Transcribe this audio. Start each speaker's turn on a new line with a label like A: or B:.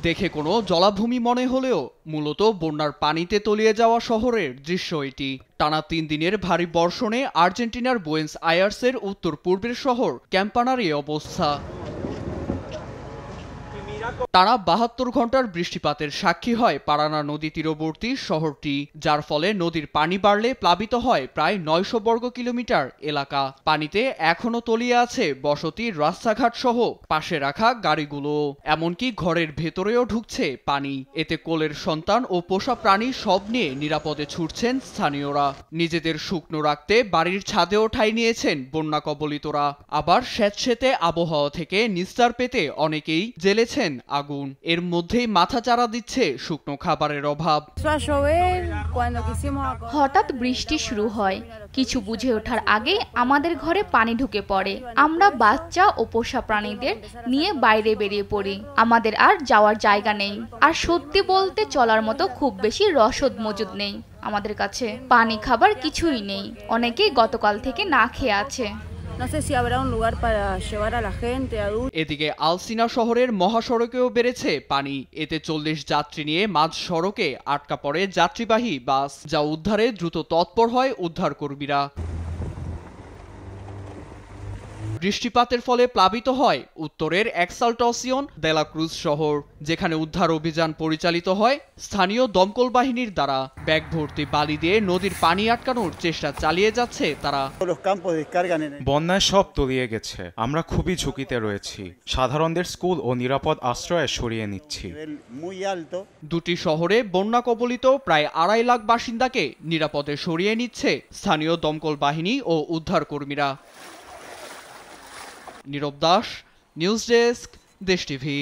A: দেখে কোনো জলাভূমি মনে হলেও মূলত বন্যার পানিতে তলিয়ে যাওয়া শহরের দৃশ্য এটি। টানা ৩ দিনের ভারী বর্ষণে আর্জেন্টিনার বুয়েন্স আয়ার্সের উত্তর পূর্বের শহর ক্যাম্পানার এই অবস্থা। টানা ৭২ ঘন্টার বৃষ্টিপাতের সাক্ষী হয় পারানা নদী তীরবর্তী শহরটি, যার ফলে নদীর পানি বাড়লে প্লাবিত হয় প্রায় ৯০০ বর্গ কিলোমিটার এলাকা। পানিতে এখনো তলিয়ে আছে বসতি, রাস্তাঘাট সহ পাশে রাখা গাড়িগুলো, এমনকি ঘরের ভেতরেও ঢুকছে পানি। এতে কোলের সন্তান ও পোষা প্রাণী সব নিয়ে নিরাপদে ছুটছেন স্থানীয়রা। নিজেদের শুকনো রাখতে বাড়ির ছাদেও ঠাঁই নিয়েছেন বন্যা কবলিতরা। আবার স্যাঁতসেঁতে আবহাওয়া থেকে নিস্তার পেতে অনেকেই জ্বেলেছেন আগুন। এর মধ্যেই মাথা চারা দিচ্ছে শুকনো খাবারের অভাব।
B: হঠাৎ বৃষ্টি শুরু হয়, কিছু বুঝে ওঠার আগেই আমাদের ঘরে পানি ঢুকে পড়ে। আমরা বাচ্চা ও পোষা প্রাণীদের নিয়ে বাইরে বেরিয়ে পড়ি। আমাদের আর যাওয়ার জায়গা নেই, আর সত্যি বলতে চলার মতো খুব বেশি রসদ মজুদ নেই আমাদের কাছে। পানি খাবার কিছুই নেই, অনেকেই গতকাল থেকে না খেয়ে আছে।
A: এদিকে আলসিনা শহরের মহাসড়কেও বেড়েছে পানি। এতে ৪০ যাত্রী নিয়ে মাঝ সড়কে আটকা পড়ে যাত্রীবাহী বাস, যা উদ্ধারে দ্রুত তৎপর হয় উদ্ধারকর্মীরা। বৃষ্টিপাতের ফলে প্লাবিত হয় উত্তরের এক্সালটাসিওন দেলা ক্রুজ শহর, যেখানে উদ্ধার অভিযান পরিচালিত হয় স্থানীয় দমকল বাহিনীর দ্বারা। ব্যাগ ভর্তি বালি দিয়ে নদীর পানি আটকানোর চেষ্টা চালিয়ে যাচ্ছে তারা।
C: বন্যায় সব তলিয়ে গেছে, আমরা খুবই ঝুঁকিতে রয়েছি। সাধারণদের স্কুল ও নিরাপদ আশ্রয়ে সরিয়ে নিচ্ছি।
A: দুটি শহরে বন্যা কবলিত প্রায় ২.৫ লাখ বাসিন্দাকে নিরাপদে সরিয়ে নিচ্ছে স্থানীয় দমকল বাহিনী ও উদ্ধারকর্মীরা। নীরব দাস, নিউজ ডেস্ক, দেশ টিভি।